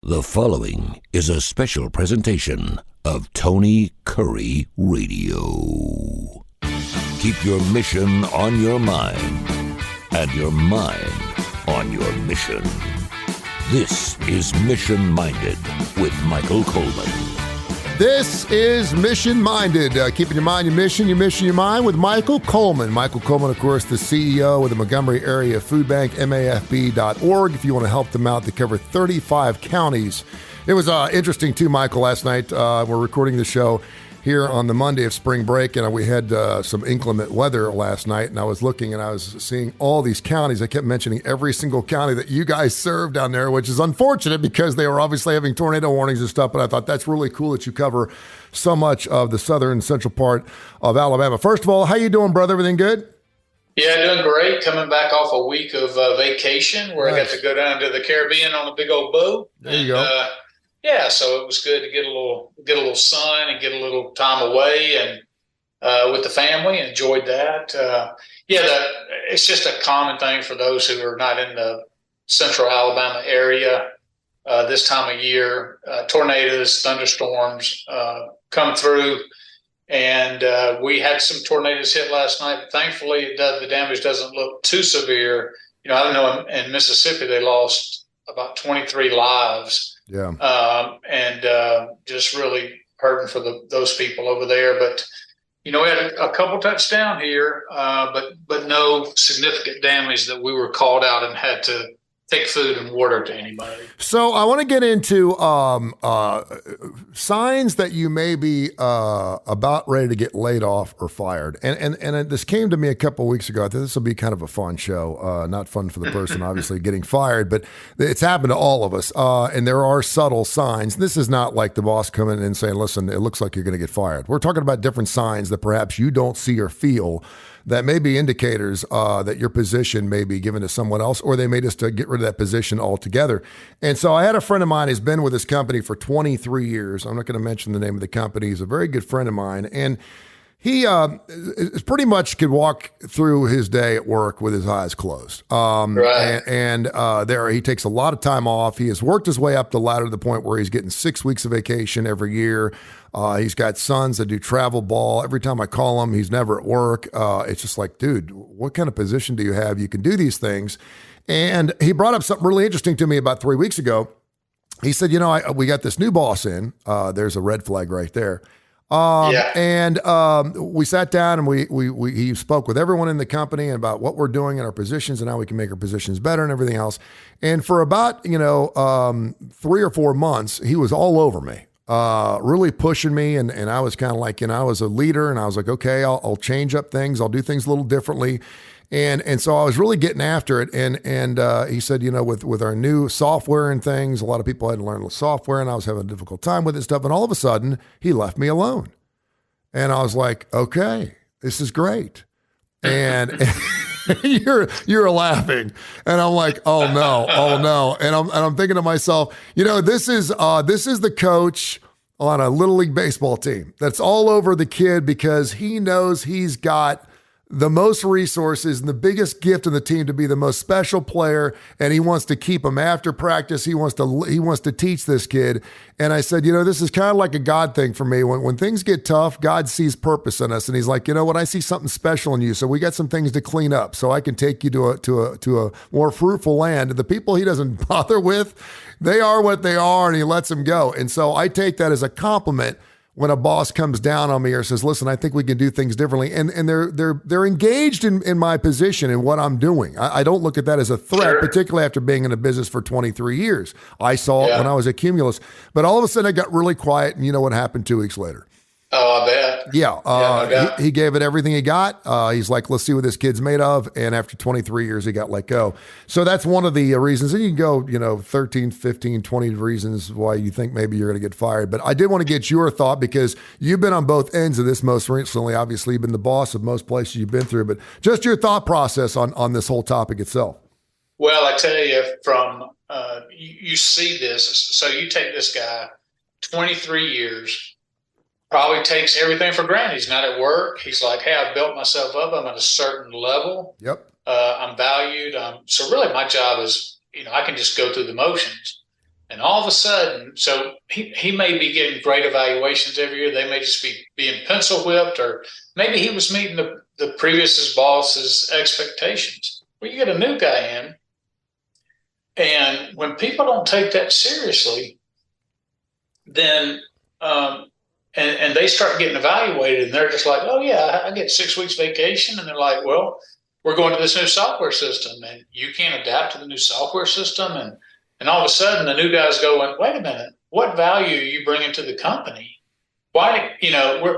The following is a special presentation of Tony Kurre Radio. Keep your mission on your mind and your mind on your mission. This is Mission Minded with Michael Coleman. This is Mission Minded, keeping your mind, your mission, your mind with Michael Coleman. Michael Coleman, of course, the CEO of the Montgomery Area Food Bank, MAFB.org. If you want to help them out, they cover 35 counties. It was interesting, too, Michael, last night. We're recording the show here on the Monday of spring break, and we had some inclement weather last night, and I was looking and I was seeing all these counties. I kept mentioning every single county that you guys serve down there, which is unfortunate because they were obviously having tornado warnings and stuff, but I thought that's really cool that you cover so much of the southern and central part of Alabama. First of all, how you doing, brother? Everything good? Yeah, doing great. Coming back off a week of vacation where I got to go down to the Caribbean on a big old boat. There you go. Yeah, so it was good to get a little sun and get a little time away and with the family. Enjoyed that. It's just a common thing for those who are not in the central Alabama area this time of year. Tornadoes, thunderstorms come through, and we had some tornadoes hit last night. But thankfully, the damage doesn't look too severe. You know, I don't know, in Mississippi they lost about 23 lives. Yeah. Just really hurting for those people over there. But, you know, we had a couple touchdowns here, but no significant damage that we were called out and had to take food and water to anybody. So I want to get into signs that you may be about ready to get laid off or fired. And this came to me a couple of weeks ago. I think this will be kind of a fun show. Not fun for the person, obviously, getting fired, but it's happened to all of us. And there are subtle signs. This is not like the boss coming in and saying, listen, it looks like you're going to get fired. We're talking about different signs that perhaps you don't see or feel that may be indicators that your position may be given to someone else, or they may just get rid of that position altogether. And so I had a friend of mine who's been with this company for 23 years. I'm not going to mention the name of the company. He's a very good friend of mine. And he pretty much could walk through his day at work with his eyes closed. Right. And there he takes a lot of time off. He has worked his way up the ladder to the point where he's getting 6 weeks of vacation every year. He's got sons that do travel ball. Every time I call him, he's never at work. It's just like, dude, what kind of position do you have? You can do these things. And he brought up something really interesting to me about 3 weeks ago. He said, you know, we got this new boss in. There's a red flag right there. And we sat down and he spoke with everyone in the company about what we're doing in our positions and how we can make our positions better and everything else. And for about, 3 or 4 months, he was all over me. Really pushing me, and I was kind of like, I was a leader, and I was like, okay, I'll change up things, I'll do things a little differently, and so I was really getting after it, and he said, with our new software and things, a lot of people had to learn the software, and I was having a difficult time with this stuff, and all of a sudden, he left me alone, and I was like, okay, this is great, and you're laughing, and I'm like, oh no, and I'm thinking to myself, this is the coach on a little league baseball team that's all over the kid because he knows he's got the most resources and the biggest gift in the team to be the most special player, and he wants to keep him after practice. He wants to teach this kid. And I said, this is kind of like a God thing for me. When things get tough, God sees purpose in us, and he's like, you know what? I see something special in you. So we got some things to clean up, so I can take you to a more fruitful land. And the people he doesn't bother with, they are what they are, and he lets them go. And so I take that as a compliment when a boss comes down on me or says, listen, I think we can do things differently. And they're engaged in my position and what I'm doing. I don't look at that as a threat, Sure. Particularly after being in the business for 23 years. I saw it when I was at Cumulus. But all of a sudden I got really quiet, and you know what happened 2 weeks later? Oh, I bet. Yeah. He gave it everything he got. He's like, let's see what this kid's made of. And after 23 years, he got let go. So that's one of the reasons. And you can go, 13, 15, 20 reasons why you think maybe you're going to get fired. But I did want to get your thought because you've been on both ends of this most recently. Obviously, you've been the boss of most places you've been through. But just your thought process on this whole topic itself. Well, I tell you, from you see this. So you take this guy, 23 years, probably takes everything for granted. He's not at work. He's like, hey, I've built myself up. I'm at a certain level. Yep. I'm valued. So really my job is, I can just go through the motions. And all of a sudden, so he may be getting great evaluations every year. They may just be being pencil whipped, or maybe he was meeting the previous boss's expectations. Well, you get a new guy in, and when people don't take that seriously, then and they start getting evaluated, and they're just like, oh yeah, I get 6 weeks vacation, and they're like, well, we're going to this new software system, and you can't adapt to the new software system, and all of a sudden the new guy's going, wait a minute, what value are you bringing to the company? Why,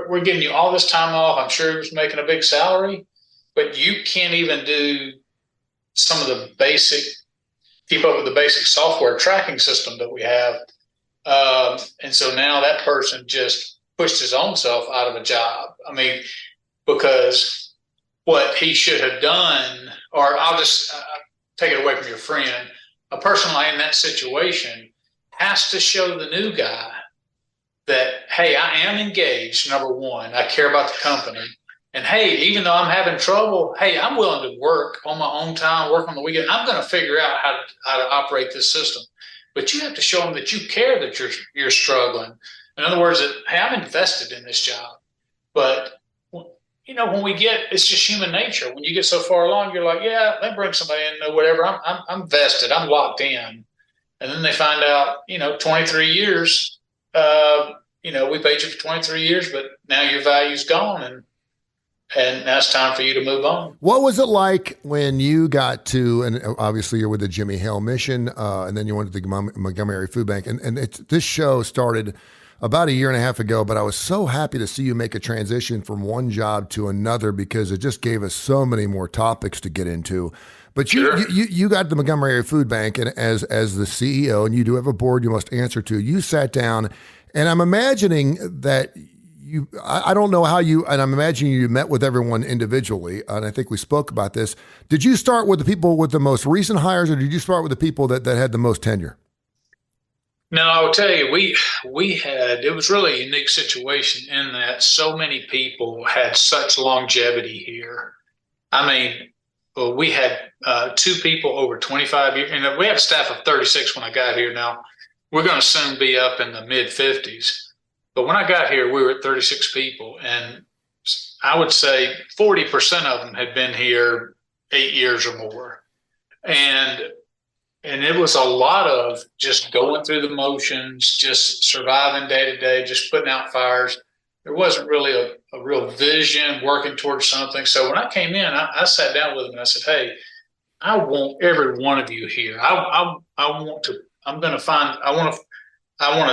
we're giving you all this time off. I'm sure he was making a big salary, but you can't even do some of the keep up with the basic software tracking system that we have. And so now that person just pushed his own self out of a job. I mean, because what he should have done, or I'll just take it away from your friend, a person like in that situation has to show the new guy that, hey, I am engaged, number one. I care about the company. And, hey, even though I'm having trouble, hey, I'm willing to work on my own time, work on the weekend. I'm going to figure out how to operate this system. But you have to show them that you care, that you're struggling. In other words, that, hey, I'm invested in this job. But, when we get, it's just human nature. When you get so far along, you're like, yeah, they bring somebody in or whatever. I'm vested. I'm locked in. And then they find out, 23 years, we paid you for 23 years, but now your value's gone, and now it's time for you to move on. What was it like when you got to, and obviously you're with the Jimmy Hale mission, and then you went to the Montgomery Food Bank, and this show started about a year and a half ago, but I was so happy to see you make a transition from one job to another because it just gave us so many more topics to get into. But Sure. you got the Montgomery Food Bank, and as the CEO, and you do have a board you must answer to, you sat down, and I'm imagining that I don't know how and I'm imagining you met with everyone individually, and I think we spoke about this. Did you start with the people with the most recent hires, or did you start with the people that had the most tenure? No, I will tell you, it was really a unique situation in that so many people had such longevity here. I mean, we had 2 people over 25 years, and we had a staff of 36 when I got here. Now, we're going to soon be up in the mid-50s. But when I got here, we were at 36 people, and I would say 40% of them had been here 8 years or more. And it was a lot of just going through the motions, just surviving day to day, just putting out fires. There wasn't really a real vision working towards something. So when I came in, I sat down with them and I said, hey, I want every one of you here. I want to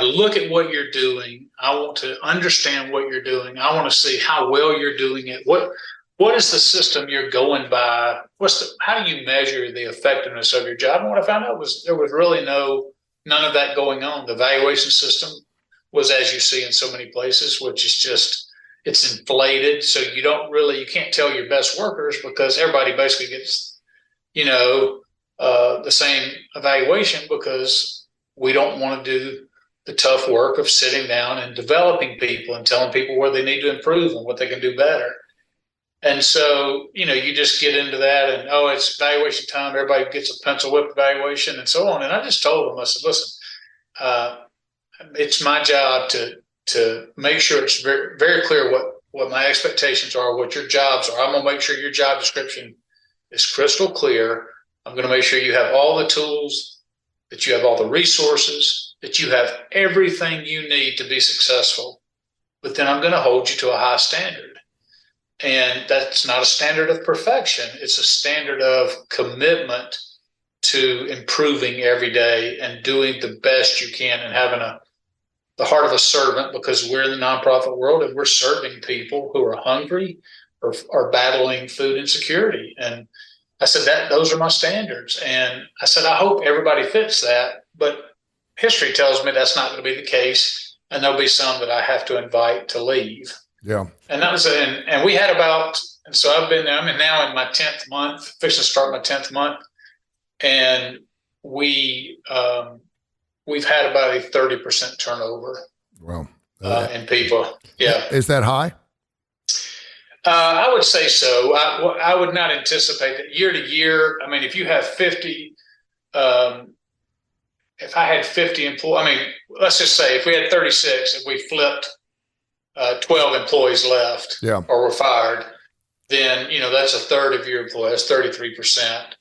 look at what you're doing. I want to understand what you're doing. I want to see how well you're doing it. What is the system you're going by? How do you measure the effectiveness of your job? And what I found out was there was really none of that going on. The evaluation system was, as you see in so many places, which is just, it's inflated. So you can't tell your best workers because everybody basically gets, the same evaluation because we don't want to do the tough work of sitting down and developing people and telling people where they need to improve and what they can do better. And so, you just get into that and, it's evaluation time. Everybody gets a pencil whip evaluation and so on. And I just told them, I said, listen, it's my job to make sure it's very, very clear what my expectations are, what your jobs are. I'm going to make sure your job description is crystal clear. I'm going to make sure you have all the tools, that you have all the resources, that you have everything you need to be successful. But then I'm going to hold you to a high standard. And that's not a standard of perfection. It's a standard of commitment to improving every day and doing the best you can and having the heart of a servant, because we're in the nonprofit world and we're serving people who are hungry or are battling food insecurity. And I said those are my standards. And I said, I hope everybody fits that. But history tells me that's not going to be the case. And there'll be some that I have to invite to leave. Yeah. And that was, and we had and so I've been there, I'm now in my 10th month, fixing to start my 10th month. And we've had about a 30% turnover. Wow. In people. Yeah. Is that high? I would say so. I would not anticipate that year to year. I mean, if you have 50 if I had 50 employees, I mean, let's just say if we had 36, if we flipped 12 employees left or were fired, then, that's a third of your employees, 33%.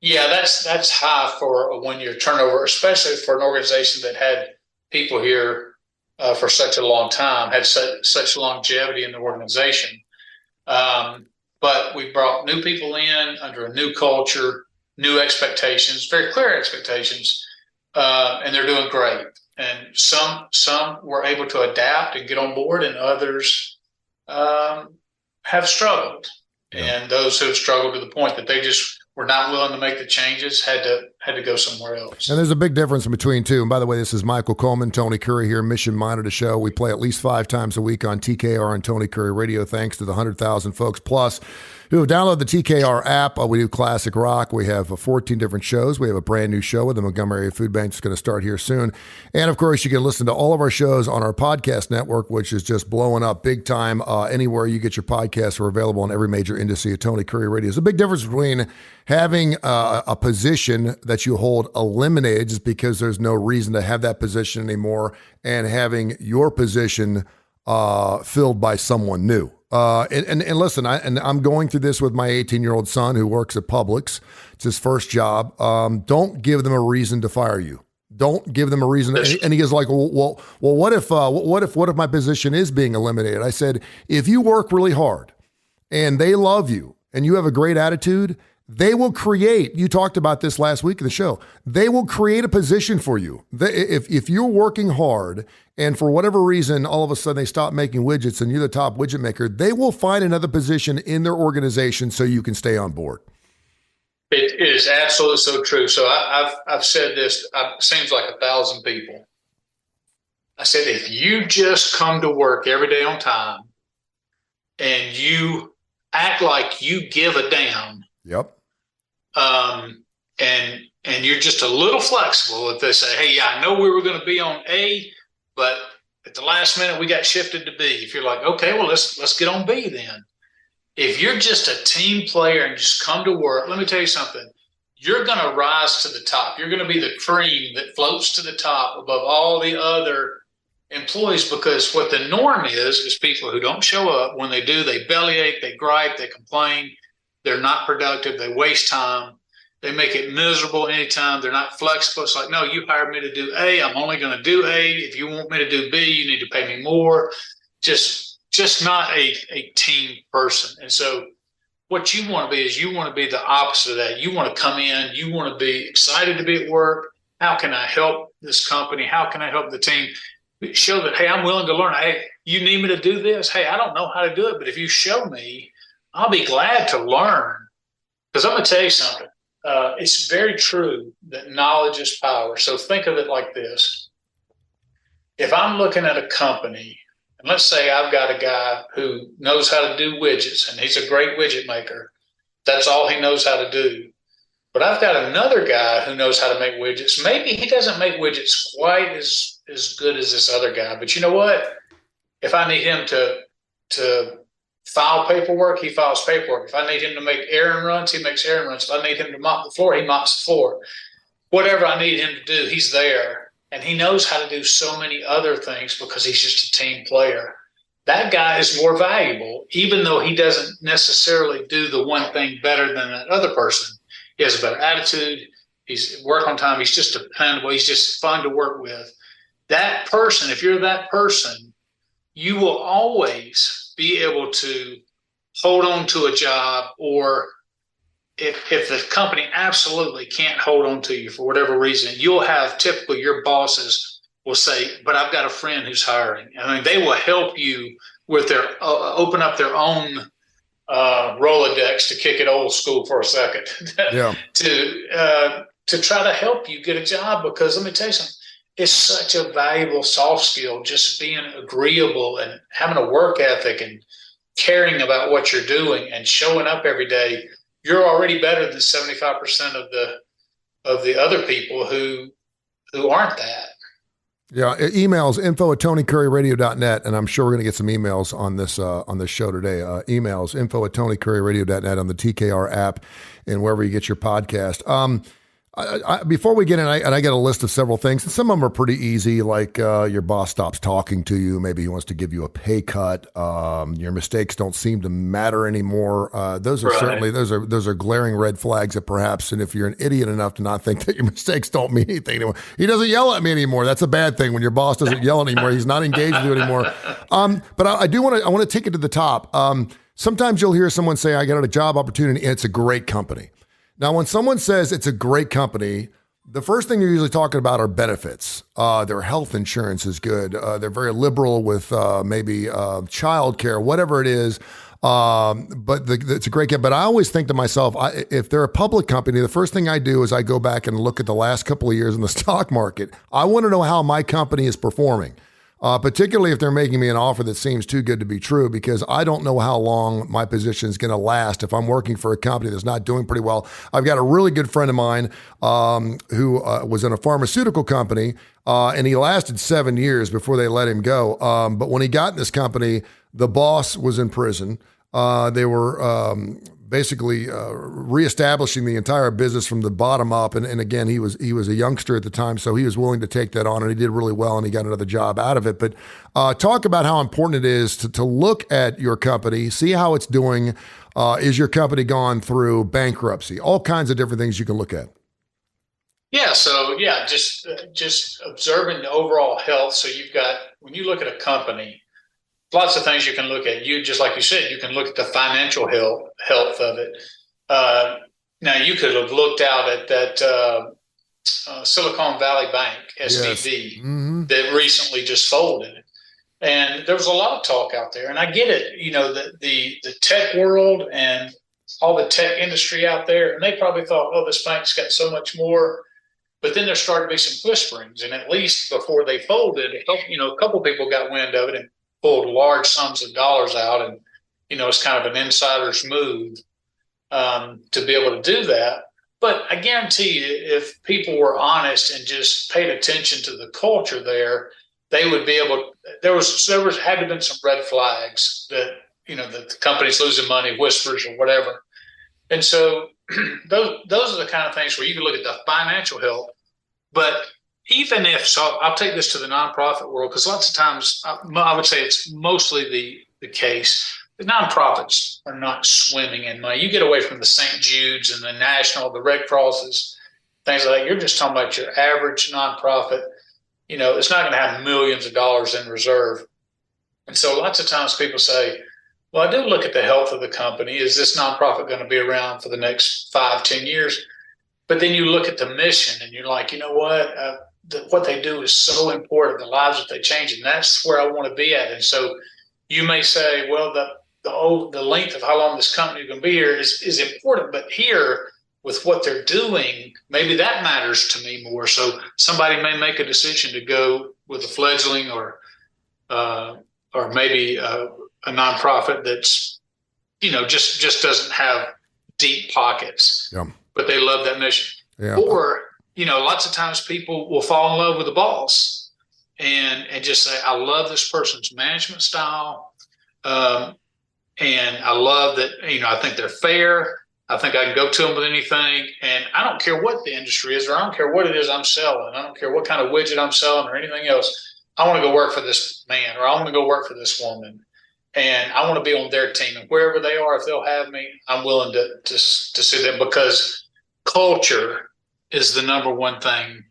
Yeah, that's high for a 1-year turnover, especially for an organization that had people here for such a long time, had such longevity in the organization. But we brought new people in under a new culture, new expectations, very clear expectations, and they're doing great. And some were able to adapt and get on board, and others have struggled. Yeah. And those who have struggled to the point that they just were not willing to make the changes had to go somewhere else. And there's a big difference between two. And by the way, this is Michael Coleman, Tony Kurre here, Mission Minded Show. We play at least 5 times a week on TKR and Tony Kurre Radio, thanks to the 100,000 folks plus who have downloaded the TKR app. We do classic rock. We have 14 different shows. We have a brand new show with the Montgomery Area Food Bank that's going to start here soon. And of course, you can listen to all of our shows on our podcast network, which is just blowing up big time. Anywhere you get your podcasts are available on every major industry of Tony Kurre Radio. There's a big difference between having a position that you hold eliminated just because there's no reason to have that position anymore, and having your position filled by someone new. And listen, I'm going through this with my 18-year-old son who works at Publix. It's his first job. Don't give them a reason to fire you. Don't give them a reason. And he goes like, well, what if my position is being eliminated? I said, if you work really hard and they love you and you have a great attitude, they will create, you talked about this last week in the show, they will create a position for you. If you're working hard and for whatever reason, all of a sudden they stop making widgets and you're the top widget maker, they will find another position in their organization so you can stay on board. It is absolutely so true. So I've said this, it seems like 1,000 people. I said, if you just come to work every day on time and you act like you give a damn, yep. And you're just a little flexible if they say, hey, yeah, I know we were going to be on A, but at the last minute we got shifted to B. If you're like, okay, well, let's get on B then. If you're just a team player and just come to work, let me tell you something. You're going to rise to the top. You're going to be the cream that floats to the top above all the other employees, because what the norm is people who don't show up. When they do, they bellyache, they gripe, they complain. They're not productive. They waste time. They make it miserable anytime. They're not flexible. It's like, no, you hired me to do A. I'm only going to do A. If you want me to do B, you need to pay me more. Just not a team person. And so what you want to be is you want to be the opposite of that. You want to come in. You want to be excited to be at work. How can I help this company? How can I help the team? Show that, hey, I'm willing to learn. Hey, you need me to do this? Hey, I don't know how to do it, but if you show me, I'll be glad to learn. Because I'm going to tell you something. It's very true that knowledge is power. So think of it like this. If I'm looking at a company, and let's say I've got a guy who knows how to do widgets, and he's a great widget maker. That's all he knows how to do. But I've got another guy who knows how to make widgets. Maybe he doesn't make widgets quite as good as this other guy. But you know what? If I need him to file paperwork, he files paperwork. If I need him to make errand runs, he makes errand runs. If I need him to mop the floor, he mops the floor. Whatever I need him to do, he's there. And he knows how to do so many other things because he's just a team player. That guy is more valuable, even though he doesn't necessarily do the one thing better than that other person. He has a better attitude. He's work on time. He's just dependable. He's just fun to work with. That person, if you're that person, you will always be able to hold on to a job, or if the company absolutely can't hold on to you for whatever reason, you'll have typically your bosses will say, but I've got a friend who's hiring. I mean, they will help you with their open up their own Rolodex, to kick it old school for a second, yeah. to try to help you get a job. Because let me tell you something, it's such a valuable soft skill, just being agreeable and having a work ethic and caring about what you're doing and showing up every day. You're already better than 75% of the other people who aren't that. Yeah, emails, info@TonyCurryRadio.net, and I'm sure we're going to get some emails on this show today. Emails, info@TonyCurryRadio.net on the TKR app and wherever you get your podcast. Before we get in, I get a list of several things, and some of them are pretty easy, like your boss stops talking to you. Maybe he wants to give you a pay cut. Your mistakes don't seem to matter anymore. Those are certainly those are glaring red flags that perhaps, and if you're an idiot enough to not think that your mistakes don't mean anything anymore, he doesn't yell at me anymore. That's a bad thing when your boss doesn't yell anymore. He's not engaged with you anymore. But I want to take it to the top. Sometimes you'll hear someone say, "I got a job opportunity, and it's a great company." Now, when someone says it's a great company, the first thing you're usually talking about are benefits. Their health insurance is good. They're very liberal with maybe child care, whatever it is. It's a great company. But I always think to myself, if they're a public company, the first thing I do is I go back and look at the last couple of years in the stock market. I want to know how my company is performing. Particularly if they're making me an offer that seems too good to be true, because I don't know how long my position is going to last if I'm working for a company that's not doing pretty well. I've got a really good friend of mine who was in a pharmaceutical company, and he lasted 7 years before they let him go. But when he got in this company, the boss was in prison. They were basically reestablishing the entire business from the bottom up. And again, he was a youngster at the time, so he was willing to take that on, and he did really well, and he got another job out of it. But talk about how important it is to look at your company, see how it's doing. Is your company gone through bankruptcy? All kinds of different things you can look at. Yeah. So just observing the overall health. So you've got, when you look at a company, lots of things you can look at. You, just like you said, you can look at the financial health of it. Now, you could have looked out at that Silicon Valley Bank, SVB, that recently just folded. And there was a lot of talk out there. And I get it, the tech world and all the tech industry out there, and they probably thought, oh, this bank's got so much more. But then there started to be some whisperings. And at least before they folded, a couple people got wind of it and pulled large sums of dollars out, and it's kind of an insider's move to be able to do that. But I guarantee you, if people were honest and just paid attention to the culture there, they would be able. There had to have been some red flags that that the company's losing money, whispers or whatever. And so those are the kind of things where you can look at the financial health, but even if, so I'll take this to the nonprofit world, because lots of times I would say it's mostly the case. The nonprofits are not swimming in money. You get away from the St. Jude's and the National, the Red Crosses, things like that. You're just talking about your average nonprofit. It's not going to have millions of dollars in reserve. And so lots of times people say, well, I do look at the health of the company. Is this nonprofit going to be around for the next 5-10 years? But then you look at the mission and you're like, you know what? What they do is so important, the lives that they change, and that's where I want to be at. And so you may say, well, the length of how long this company is going to be here is important, but here with what they're doing, maybe that matters to me more. So somebody may make a decision to go with a fledgling or maybe a nonprofit that's just doesn't have deep pockets, but they love that mission. Yeah. Or lots of times people will fall in love with the boss and just say, I love this person's management style. And I love that, I think they're fair. I think I can go to them with anything. And I don't care what the industry is, or I don't care what it is I'm selling. I don't care what kind of widget I'm selling or anything else. I want to go work for this man, or I want to go work for this woman. And I want to be on their team. And wherever they are, if they'll have me, I'm willing to see them, because culture is the number one thing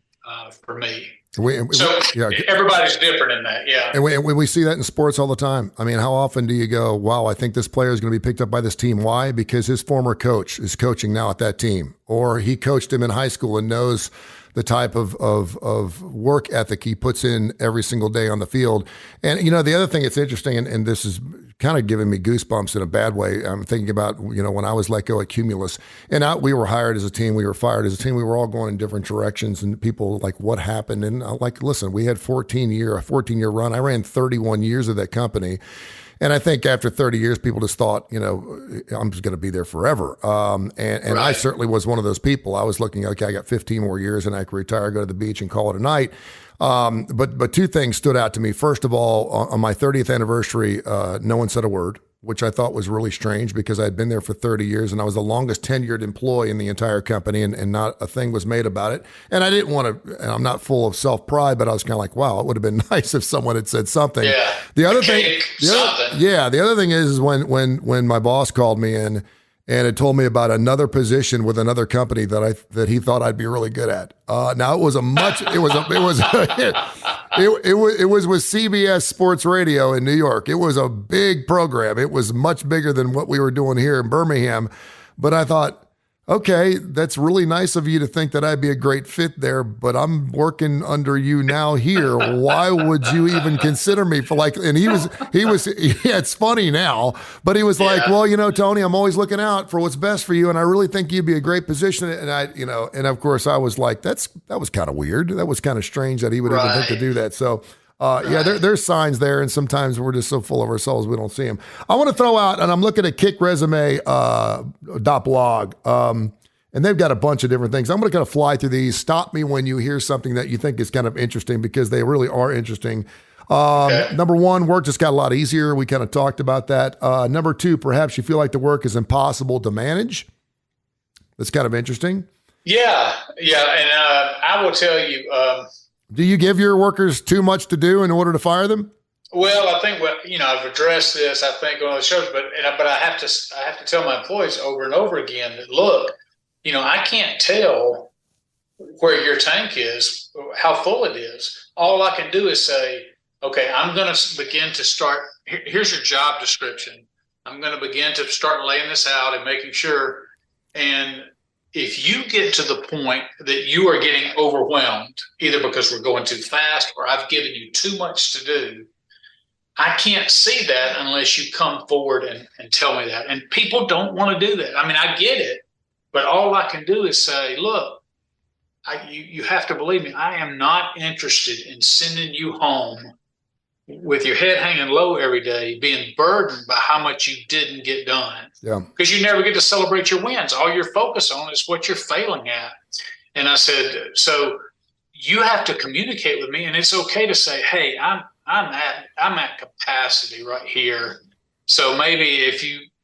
for me. Everybody's different in that, yeah. And we see that in sports all the time. I mean, how often do you go, wow, I think this player is going to be picked up by this team? Why? Because his former coach is coaching now at that team, or he coached him in high school and knows the type of work ethic he puts in every single day on the field. And, the other thing that's interesting, and this is kind of giving me goosebumps in a bad way. I'm thinking about, when I was let go at Cumulus, and we were hired as a team, we were fired as a team, we were all going in different directions, and people like, what happened? And listen, we had a 14-year run. I ran 31 years of that company. And I think after 30 years, people just thought, I'm just going to be there forever. And right. I certainly was one of those people. I was looking, okay, I got 15 more years and I could retire, go to the beach and call it a night. But two things stood out to me. First of all, on my 30th anniversary, no one said a word. which I thought was really strange because I'd been there for 30 years and I was the longest tenured employee in the entire company, and not a thing was made about it. And I didn't want to, and I'm not full of self-pride, but I was kind of like, wow, it would have been nice if someone had said something. Yeah. The other thing, the other thing is when my boss called me in and had told me about another position with another company that he thought I'd be really good at. Now it was with CBS Sports Radio in New York. It was a big program. It was much bigger than what we were doing here in Birmingham. But I thought, okay, that's really nice of you to think that I'd be a great fit there, but I'm working under you now here. Why would you even consider me for and it's funny now, but he was like, well, Tony, I'm always looking out for what's best for you. And I really think you'd be a great position. And and of course I was like, that was kind of weird. That was kind of strange that he would even think to do that. So there's signs there, and sometimes we're just so full of ourselves we don't see them. I want to throw out, and I'm looking at kickresume.blog, and they've got a bunch of different things. I'm going to kind of fly through these. Stop me when you hear something that you think is kind of interesting, because they really are interesting. Number one, work just got a lot easier. We kind of talked about that. Number two, perhaps you feel like the work is impossible to manage. That's kind of interesting. Yeah. And I will tell you, do you give your workers too much to do in order to fire them? Well, I think I've addressed this, I think, on the shows, but I have to tell my employees over and over again that, look, I can't tell where your tank is, how full it is. All I can do is say, okay, I'm going to begin to start. Here's your job description. I'm going to begin to start laying this out and making sure. And if you get to the point that you are getting overwhelmed, either because we're going too fast or I've given you too much to do, I can't see that unless you come forward and tell me that. And people don't want to do that. I mean, I get it, but all I can do is say, look, you have to believe me. I am not interested in sending you home with your head hanging low every day, being burdened by how much you didn't get done. Yeah. Because you never get to celebrate your wins. All you're focused on is what you're failing at. And I said, so you have to communicate with me, and it's okay to say, hey, I'm at capacity right here. So maybe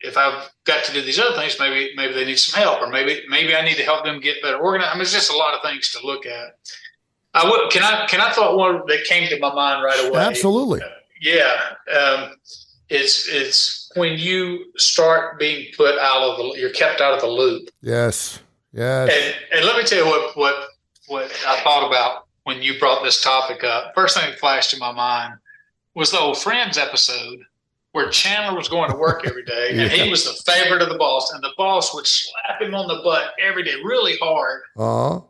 if I've got to do these other things, maybe they need some help, or maybe I need to help them get better organized. I mean, it's just a lot of things to look at. Can I throw one that came to my mind right away? Absolutely. It's when you start being put you're kept out of the loop. Yes. And let me tell you what I thought about when you brought this topic up. First thing that flashed in my mind was the old Friends episode where Chandler was going to work every day, and he was the favorite of the boss, and the boss would slap him on the butt every day really hard. Uh-huh.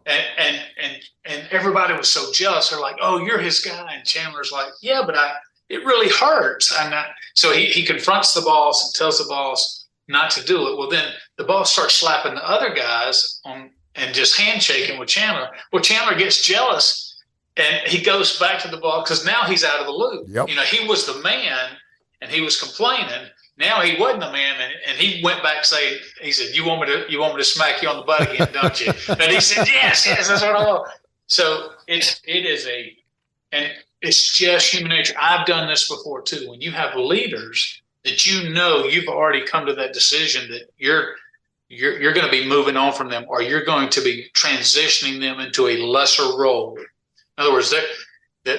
And everybody was so jealous. They're like, oh, you're his guy. And Chandler's like, yeah, but it really hurts. So he confronts the boss and tells the boss not to do it. Well, then the boss starts slapping the other guys and just handshaking with Chandler. Well, Chandler gets jealous, and he goes back to the boss because now he's out of the loop. Yep. He was the man, and he was complaining. Now he wasn't the man, and he went back saying, he said, you want me to smack you on the butt again, don't you? And he said, yes, that's what I want. So it is and it's just human nature. I've done this before too. When you have leaders that you've already come to that decision that you're going to be moving on from them, or you're going to be transitioning them into a lesser role. In other words, that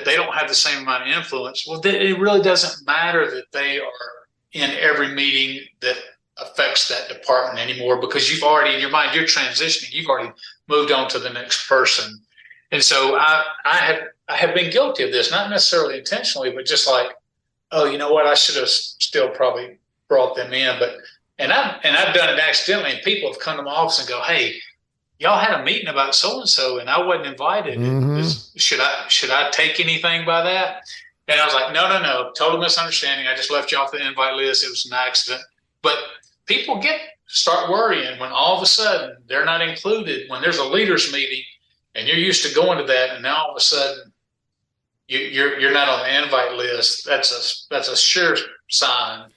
they don't have the same amount of influence. Well, it really doesn't matter that they are in every meeting that affects that department anymore, because you've already, in your mind, you're transitioning. You've already moved on to the next person. And so I have been guilty of this, not necessarily intentionally, but just like, oh, you know what? I should have still probably brought them in, and I've done it accidentally. And people have come to my office and go, hey, y'all had a meeting about so-and-so and I wasn't invited. Mm-hmm. Should I take anything by that? And I was like, no, total misunderstanding. I just left you off the invite list. It was an accident. But people start worrying when all of a sudden they're not included, when there's a leaders meeting and you're used to going to that, and now all of a sudden you're not on the invite list. That's a sure sign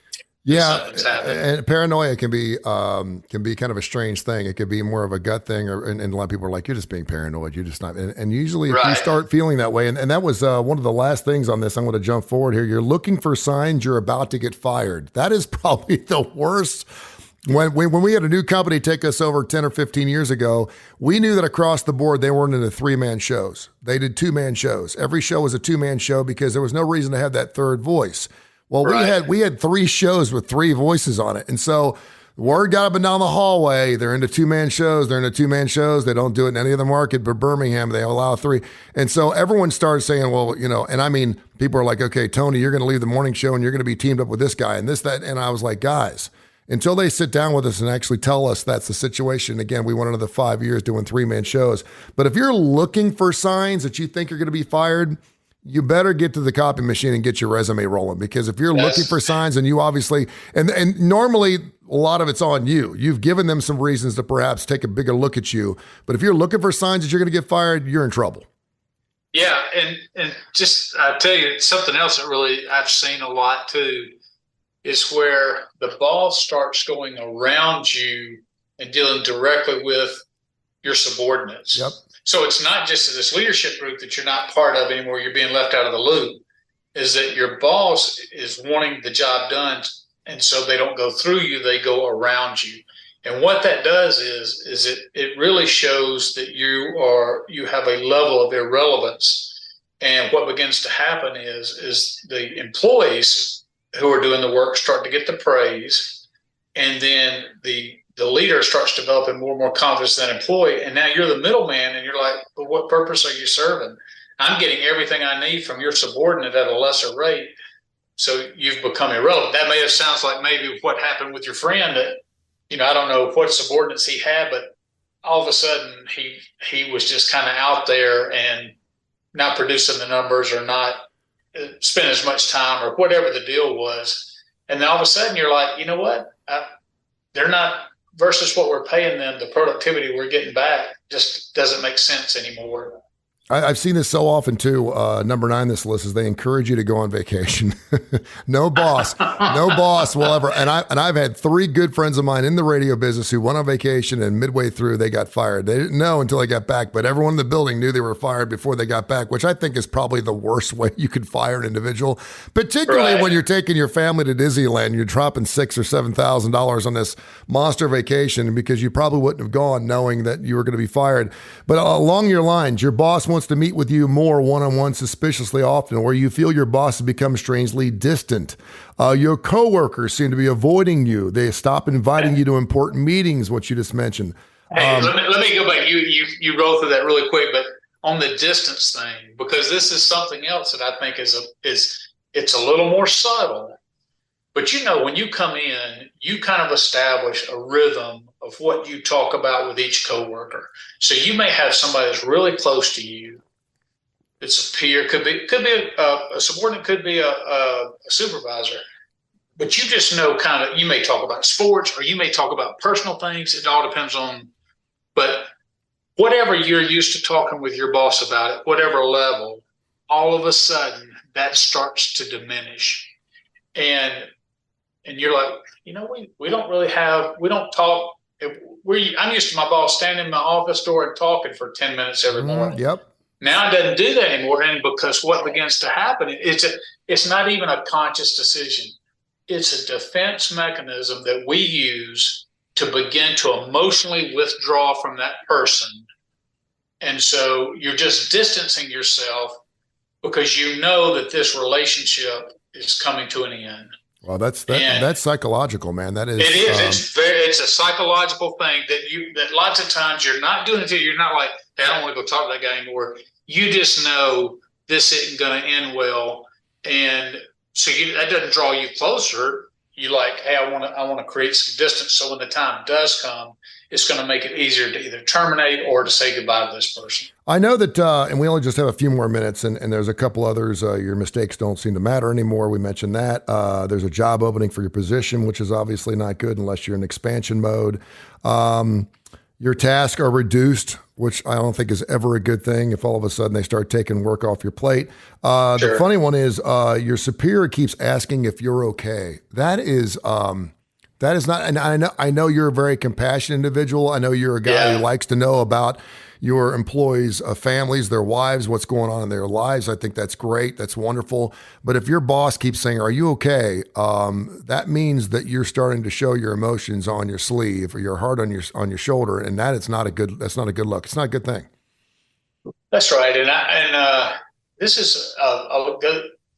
Yeah, and paranoia can be kind of a strange thing. It could be more of a gut thing, and a lot of people are like, "You're just being paranoid. You're just not." And usually, if you start feeling that way, and that was one of the last things on this, I'm going to jump forward here. You're looking for signs you're about to get fired. That is probably the worst. When we had a new company take us over 10 or 15 years ago, we knew that across the board they weren't into 3-man shows. They did 2-man shows. Every show was a 2-man show because there was no reason to have that third voice. Well, we had 3 shows with 3 voices on it. And so word got up and down the hallway. They're into 2-man shows. They're into 2-man shows. They don't do it in any other market but Birmingham. They allow 3. And so everyone started saying, well, and I mean, people are like, okay, Tony, you're going to leave the morning show and you're going to be teamed up with this guy and this, that. And I was like, guys, until they sit down with us and actually tell us that's the situation. Again, we went another 5 years doing 3-man shows. But if you're looking for signs that you think you're going to be fired, you better get to the copy machine and get your resume rolling, because if you're looking for signs and you obviously, and normally a lot of it's on you. You've given them some reasons to perhaps take a bigger look at you. But if you're looking for signs that you're going to get fired, you're in trouble. Yeah. And just, I'll tell you something else that really I've seen a lot too, is where the boss starts going around you and dealing directly with your subordinates. Yep. So it's not just this leadership group that you're not part of anymore, you're being left out of the loop, is that your boss is wanting the job done, and so they don't go through you, they go around you. And what that does is it really shows that you have a level of irrelevance. And what begins to happen is the employees who are doing the work start to get the praise, and then the leader starts developing more and more confidence in that employee. And now you're the middleman and you're like, well, what purpose are you serving? I'm getting everything I need from your subordinate at a lesser rate. So you've become irrelevant. That may have sounds like maybe what happened with your friend that, I don't know what subordinates he had, but all of a sudden he was just kind of out there and not producing the numbers or not spending as much time or whatever the deal was. And then all of a sudden you're like, you know what? They're not, versus what we're paying them, the productivity we're getting back just doesn't make sense anymore. I've seen this so often too. Number 9, this list is they encourage you to go on vacation. No boss will ever. And I've had 3 good friends of mine in the radio business who went on vacation and midway through they got fired. They didn't know until they got back, but everyone in the building knew they were fired before they got back, which I think is probably the worst way you could fire an individual, particularly when you're taking your family to Disneyland and you're dropping $6,000 or $7,000 on this monster vacation because you probably wouldn't have gone knowing that you were going to be fired. But along your lines, your boss wants to meet with you more one-on-one suspiciously often, where you feel your boss has become strangely distant. Your coworkers seem to be avoiding you. They stop inviting you to important meetings, what you just mentioned. Hey, let me go back. You roll through that really quick, but on the distance thing, because this is something else that I think is it's a little more subtle. But when you come in, you kind of establish a rhythm of what you talk about with each coworker. So you may have somebody that's really close to you. It's a peer, could be a subordinate, could be a supervisor. But you just know you may talk about sports or you may talk about personal things. It all depends on, but whatever you're used to talking with your boss about at whatever level, all of a sudden that starts to diminish. And you're like, we don't really we don't talk. I'm used to my boss standing in my office door and talking for 10 minutes every morning. Yep. Now it doesn't do that anymore. And because what begins to happen, it's not even a conscious decision. It's a defense mechanism that we use to begin to emotionally withdraw from that person. And so you're just distancing yourself because you know that this relationship is coming to an end. Well, that's psychological, man. That is. It is. It's a psychological thing that lots of times you're not doing it. You're not like, hey, I don't want to go talk to that guy anymore. You just know this isn't going to end well, and so that doesn't draw you closer. You like, hey, I want to create some distance. So when the time does come, it's going to make it easier to either terminate or to say goodbye to this person. I know that, and we only just have a few more minutes, and there's a couple others. Your mistakes don't seem to matter anymore. We mentioned that. There's a job opening for your position, which is obviously not good unless you're in expansion mode. Your tasks are reduced, which I don't think is ever a good thing if all of a sudden they start taking work off your plate. Sure. The funny one is your superior keeps asking if you're okay. That is not, and I know you're a very compassionate individual. I know you're a guy who likes to know about your employees' families, their wives, what's going on in their lives. I think that's great. That's wonderful. But if your boss keeps saying, "Are you okay?" That means that you're starting to show your emotions on your sleeve or your heart on your shoulder, and that's not a good look. It's not a good thing. That's right. And this is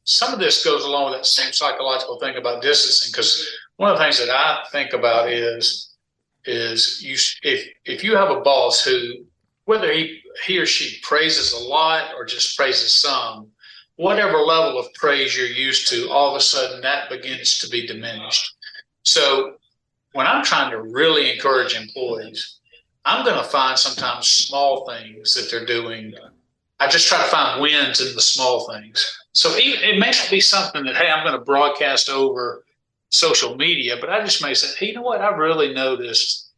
some of this goes along with that same psychological thing about distancing, because one of the things that I think about is if you have a boss who, whether he or she praises a lot or just praises some, whatever level of praise you're used to, all of a sudden that begins to be diminished. So when I'm trying to really encourage employees, I'm going to find sometimes small things that they're doing. I just try to find wins in the small things. So it may not be something that, hey, I'm going to broadcast over social media, but I just may say, hey, you know what? I've really noticed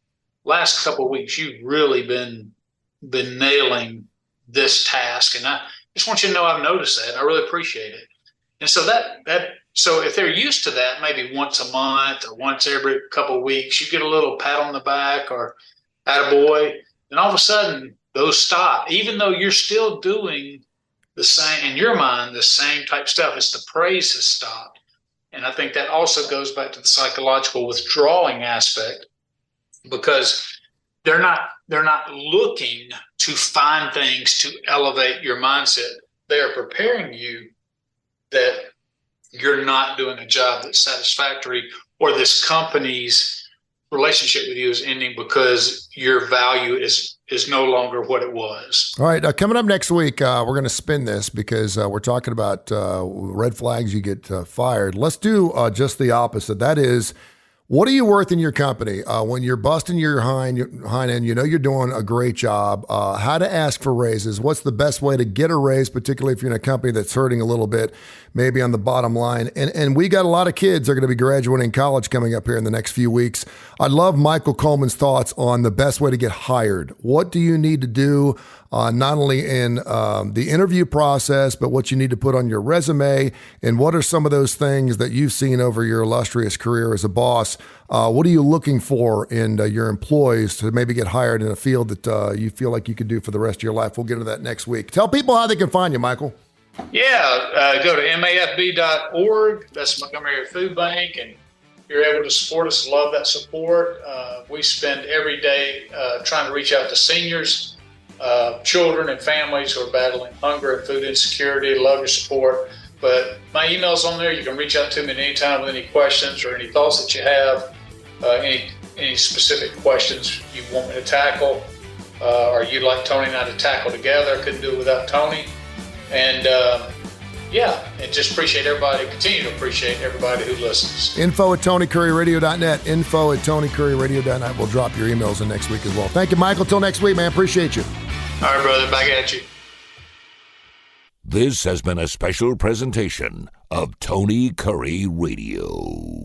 last couple of weeks you've really been nailing this task, and I just want you to know I've noticed that, and I really appreciate it. And so so if they're used to that, maybe once a month or once every couple of weeks, you get a little pat on the back or attaboy, and all of a sudden those stop, even though you're still doing the same, in your mind, the same type stuff. It's the praise has stopped. And I think that also goes back to the psychological withdrawing aspect, because they're not looking to find things to elevate your mindset. They are preparing you that you're not doing a job that's satisfactory, or this company's relationship with you is ending because your value is no longer what it was. All right. Coming up next week, we're going to spin this because we're talking about red flags, you get fired. Let's do just the opposite. That is, what are you worth in your company? When you're busting your hind end, you know you're doing a great job. How to ask for raises. What's the best way to get a raise, particularly if you're in a company that's hurting a little bit, maybe on the bottom line. And we got a lot of kids that are going to be graduating college coming up here in the next few weeks. I'd love Michael Coleman's thoughts on the best way to get hired. What do you need to do, not only in the interview process, but what you need to put on your resume, and what are some of those things that you've seen over your illustrious career as a boss? What are you looking for in your employees to maybe get hired in a field that you feel like you could do for the rest of your life? We'll get into that next week. Tell people how they can find you, Michael. Yeah, go to mafb.org. That's Montgomery Food Bank, and you're able to support us. Love that support. We spend every day trying to reach out to seniors, children, and families who are battling hunger and food insecurity. Love your support. But my email's on there. You can reach out to me at any time with any questions or any thoughts that you have, any specific questions you want me to tackle, or you'd like Tony and I to tackle together. I couldn't do it without Tony. And and just appreciate everybody, continue to appreciate everybody who listens. info@TonyCurryRadio.net, info@TonyCurryRadio.net. We'll drop your emails in next week as well. Thank you, Michael. Till next week, man. Appreciate you. All right, brother. Back at you. This has been a special presentation of Tony Curry Radio.